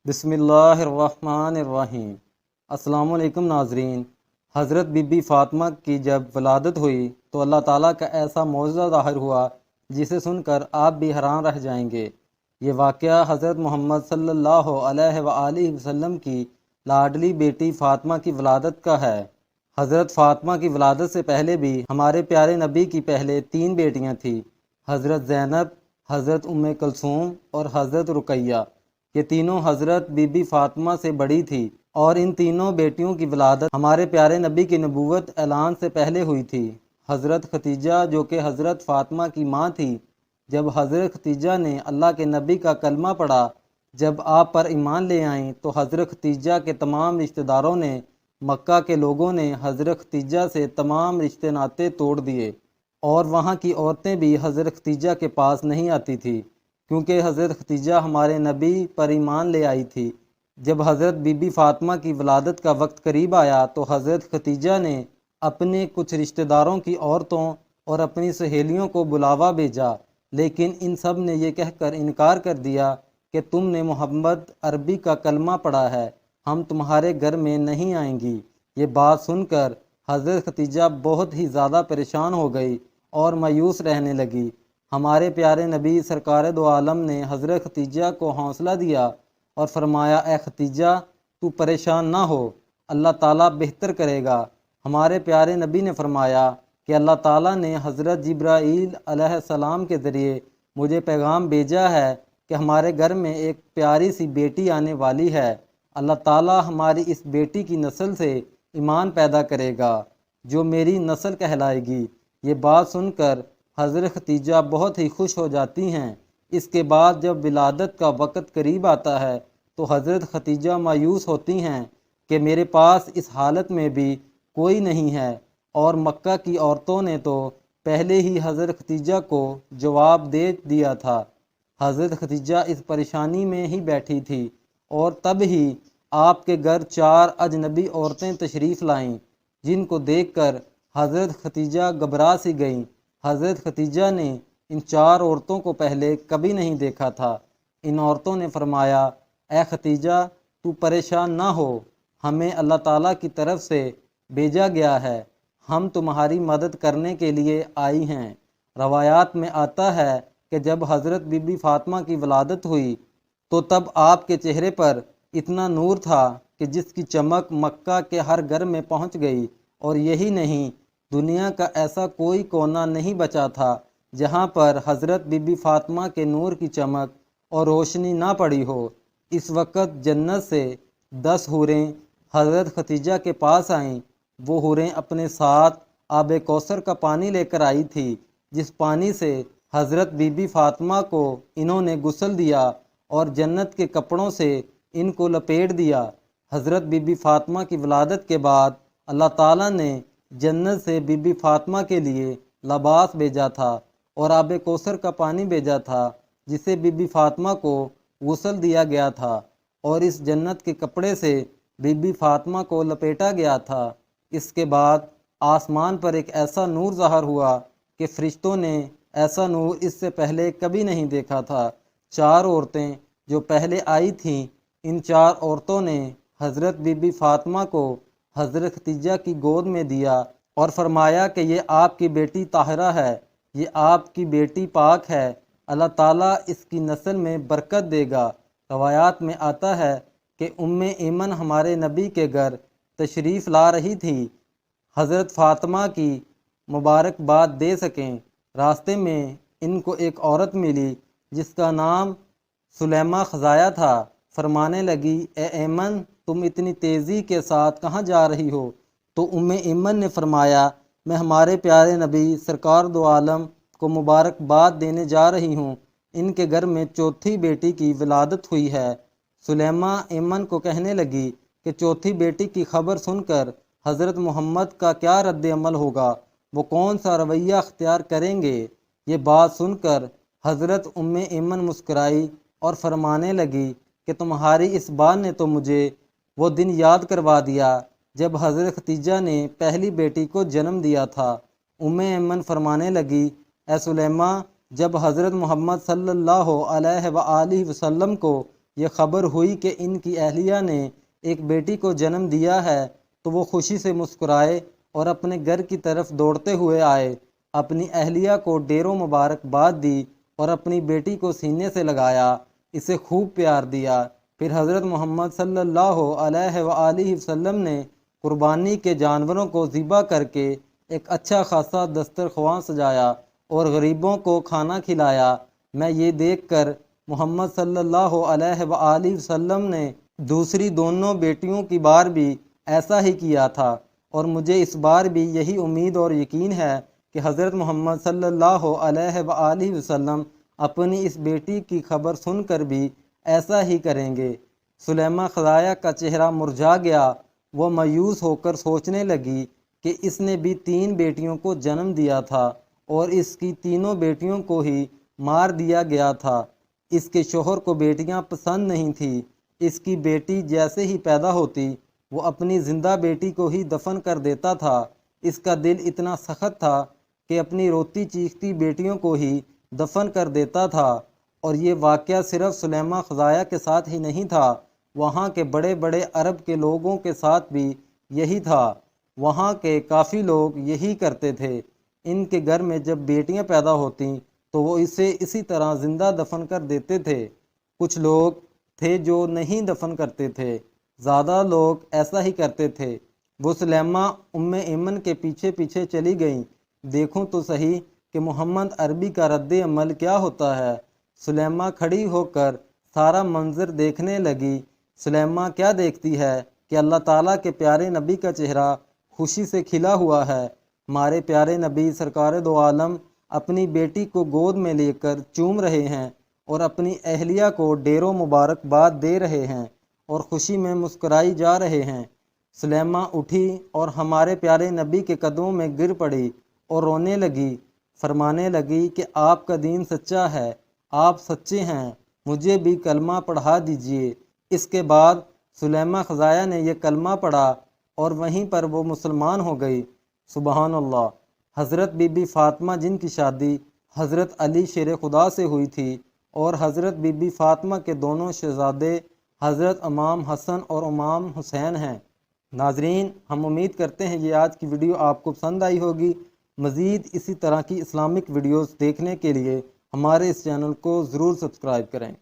بسم اللہ الرحمن الرحیم۔ السلام علیکم ناظرین۔ حضرت بی بی فاطمہ کی جب ولادت ہوئی تو اللہ تعالیٰ کا ایسا معجزہ ظاہر ہوا جسے سن کر آپ بھی حیران رہ جائیں گے۔ یہ واقعہ حضرت محمد صلی اللہ علیہ وآلہ وسلم کی لاڈلی بیٹی فاطمہ کی ولادت کا ہے۔ حضرت فاطمہ کی ولادت سے پہلے بھی ہمارے پیارے نبی کی پہلے 3 بیٹیاں تھیں، حضرت زینب، حضرت ام کلثوم اور حضرت رقیہ۔ یہ تینوں حضرت بی بی فاطمہ سے بڑی تھی اور ان تینوں بیٹیوں کی ولادت ہمارے پیارے نبی کی نبوت اعلان سے پہلے ہوئی تھی۔ حضرت ختیجہ جو کہ حضرت فاطمہ کی ماں تھی، جب حضرت ختیجہ نے اللہ کے نبی کا کلمہ پڑھا، جب آپ پر ایمان لے آئیں تو حضرت ختیجہ کے تمام رشتہ داروں نے، مکہ کے لوگوں نے حضرت ختیجہ سے تمام رشتے ناطے توڑ دیے اور وہاں کی عورتیں بھی حضرت ختیجہ کے پاس نہیں آتی تھی، کیونکہ حضرت ختیجہ ہمارے نبی پر ایمان لے آئی تھی۔ جب حضرت بی بی فاطمہ کی ولادت کا وقت قریب آیا تو حضرت ختیجہ نے اپنے کچھ رشتہ داروں کی عورتوں اور اپنی سہیلیوں کو بلاوا بھیجا، لیکن ان سب نے یہ کہہ کر انکار کر دیا کہ تم نے محمد عربی کا کلمہ پڑھا ہے، ہم تمہارے گھر میں نہیں آئیں گی۔ یہ بات سن کر حضرت ختیجہ بہت ہی زیادہ پریشان ہو گئی اور مایوس رہنے لگی۔ ہمارے پیارے نبی سرکار دو عالم نے حضرت ختیجہ کو حوصلہ دیا اور فرمایا، اے ختیجہ تو پریشان نہ ہو، اللہ تعالیٰ بہتر کرے گا۔ ہمارے پیارے نبی نے فرمایا کہ اللہ تعالیٰ نے حضرت جبرائیل علیہ السلام کے ذریعے مجھے پیغام بھیجا ہے کہ ہمارے گھر میں ایک پیاری سی بیٹی آنے والی ہے، اللہ تعالیٰ ہماری اس بیٹی کی نسل سے ایمان پیدا کرے گا جو میری نسل کہلائے گی۔ یہ بات سن کر حضرت ختیجہ بہت ہی خوش ہو جاتی ہیں۔ اس کے بعد جب ولادت کا وقت قریب آتا ہے تو حضرت ختیجہ مایوس ہوتی ہیں کہ میرے پاس اس حالت میں بھی کوئی نہیں ہے، اور مکہ کی عورتوں نے تو پہلے ہی حضرت ختیجہ کو جواب دے دیا تھا۔ حضرت ختیجہ اس پریشانی میں ہی بیٹھی تھی اور تب ہی آپ کے گھر 4 اجنبی عورتیں تشریف لائیں، جن کو دیکھ کر حضرت ختیجہ گھبرا سی گئیں۔ حضرت ختیجہ نے ان 4 عورتوں کو پہلے کبھی نہیں دیکھا تھا۔ ان عورتوں نے فرمایا، اے ختیجہ تو پریشان نہ ہو، ہمیں اللہ تعالیٰ کی طرف سے بھیجا گیا ہے، ہم تمہاری مدد کرنے کے لیے آئی ہیں۔ روایات میں آتا ہے کہ جب حضرت بی بی فاطمہ کی ولادت ہوئی تو تب آپ کے چہرے پر اتنا نور تھا کہ جس کی چمک مکہ کے ہر گھر میں پہنچ گئی، اور یہی نہیں، دنیا کا ایسا کوئی کونا نہیں بچا تھا جہاں پر حضرت بی بی فاطمہ کے نور کی چمک اور روشنی نہ پڑی ہو۔ اس وقت جنت سے 10 حوریں حضرت ختیجہ کے پاس آئیں۔ وہ حوریں اپنے ساتھ آب کوثر کا پانی لے کر آئی تھی، جس پانی سے حضرت بی بی فاطمہ کو انہوں نے غسل دیا اور جنت کے کپڑوں سے ان کو لپیٹ دیا۔ حضرت بی بی فاطمہ کی ولادت کے بعد اللہ تعالیٰ نے جنت سے بی بی فاطمہ کے لیے لباس بھیجا تھا اور آب کوثر کا پانی بھیجا تھا، جسے بی بی فاطمہ کو غسل دیا گیا تھا اور اس جنت کے کپڑے سے بی بی فاطمہ کو لپیٹا گیا تھا۔ اس کے بعد آسمان پر ایک ایسا نور ظاہر ہوا کہ فرشتوں نے ایسا نور اس سے پہلے کبھی نہیں دیکھا تھا۔ 4 عورتیں جو پہلے آئی تھیں، ان 4 عورتوں نے حضرت بی بی فاطمہ کو حضرت ختیجہ کی گود میں دیا اور فرمایا کہ یہ آپ کی بیٹی طاہرہ ہے، یہ آپ کی بیٹی پاک ہے، اللہ تعالیٰ اس کی نسل میں برکت دے گا۔ روایات میں آتا ہے کہ ام ایمن ہمارے نبی کے گھر تشریف لا رہی تھی حضرت فاطمہ کی مبارکباد دے سکیں۔ راستے میں ان کو ایک عورت ملی جس کا نام سلیمہ خزایہ تھا۔ فرمانے لگی، اے ایمن تم اتنی تیزی کے ساتھ کہاں جا رہی ہو؟ تو ام ایمن نے فرمایا، میں ہمارے پیارے نبی سرکار دو عالم کو مبارکباد دینے جا رہی ہوں، ان کے گھر میں 4تھی بیٹی کی ولادت ہوئی ہے۔ سلیمہ ایمن کو کہنے لگی کہ 4تھی بیٹی کی خبر سن کر حضرت محمد کا کیا رد عمل ہوگا، وہ کون سا رویہ اختیار کریں گے؟ یہ بات سن کر حضرت ام ایمن مسکرائی اور فرمانے لگی کہ تمہاری اس بات نے تو مجھے وہ دن یاد کروا دیا جب حضرت ختیجہ نے پہلی بیٹی کو جنم دیا تھا۔ ام ایمن فرمانے لگی، اے سلیمہ، جب حضرت محمد صلی اللہ علیہ وآلہ وسلم کو یہ خبر ہوئی کہ ان کی اہلیہ نے ایک بیٹی کو جنم دیا ہے تو وہ خوشی سے مسکرائے اور اپنے گھر کی طرف دوڑتے ہوئے آئے، اپنی اہلیہ کو ڈیروں مبارکباد دی اور اپنی بیٹی کو سینے سے لگایا، اسے خوب پیار دیا۔ پھر حضرت محمد صلی اللہ علیہ وآلہ وسلم نے قربانی کے جانوروں کو ذبح کر کے ایک اچھا خاصا دسترخوان سجایا اور غریبوں کو کھانا کھلایا۔ میں یہ دیکھ کر محمد صلی اللہ علیہ وآلہ وسلم نے دوسری دونوں بیٹیوں کی بار بھی ایسا ہی کیا تھا، اور مجھے اس بار بھی یہی امید اور یقین ہے کہ حضرت محمد صلی اللہ علیہ وآلہ وسلم اپنی اس بیٹی کی خبر سن کر بھی ایسا ہی کریں گے۔ سلیمہ خزایا کا چہرہ مرجھا گیا، وہ مایوس ہو کر سوچنے لگی کہ اس نے بھی 3 بیٹیوں کو جنم دیا تھا اور اس کی تینوں بیٹیوں کو ہی مار دیا گیا تھا۔ اس کے شوہر کو بیٹیاں پسند نہیں تھیں، اس کی بیٹی جیسے ہی پیدا ہوتی وہ اپنی زندہ بیٹی کو ہی دفن کر دیتا تھا۔ اس کا دل اتنا سخت تھا کہ اپنی روتی چیختی بیٹیوں کو ہی دفن کر دیتا تھا۔ اور یہ واقعہ صرف سلیمہ خزایا کے ساتھ ہی نہیں تھا، وہاں کے بڑے بڑے عرب کے لوگوں کے ساتھ بھی یہی تھا۔ وہاں کے کافی لوگ یہی کرتے تھے، ان کے گھر میں جب بیٹیاں پیدا ہوتیں تو وہ اسے اسی طرح زندہ دفن کر دیتے تھے۔ کچھ لوگ تھے جو نہیں دفن کرتے تھے، زیادہ لوگ ایسا ہی کرتے تھے۔ وہ سلیمہ ام ایمن کے پیچھے پیچھے چلی گئیں، دیکھوں تو صحیح کہ محمد عربی کا رد عمل کیا ہوتا ہے۔ سلیمہ کھڑی ہو کر سارا منظر دیکھنے لگی۔ سلیمہ کیا دیکھتی ہے کہ اللہ تعالیٰ کے پیارے نبی کا چہرہ خوشی سے کھلا ہوا ہے۔ ہمارے پیارے نبی سرکار دو عالم اپنی بیٹی کو گود میں لے کر چوم رہے ہیں اور اپنی اہلیہ کو ڈیروں مبارکباد دے رہے ہیں اور خوشی میں مسکرائی جا رہے ہیں۔ سلیمہ اٹھی اور ہمارے پیارے نبی کے قدموں میں گر پڑی اور رونے لگی، فرمانے لگی کہ آپ کا دین سچا ہے، آپ سچے ہیں، مجھے بھی کلمہ پڑھا دیجئے۔ اس کے بعد سلیمہ خزایا نے یہ کلمہ پڑھا اور وہیں پر وہ مسلمان ہو گئی۔ سبحان اللہ۔ حضرت بی بی فاطمہ جن کی شادی حضرت علی شیر خدا سے ہوئی تھی اور حضرت بی بی فاطمہ کے دونوں شہزادے حضرت امام حسن اور امام حسین ہیں۔ ناظرین، ہم امید کرتے ہیں یہ آج کی ویڈیو آپ کو پسند آئی ہوگی۔ مزید اسی طرح کی اسلامک ویڈیوز دیکھنے کے لیے ہمارے اس چینل کو ضرور سبسکرائب کریں۔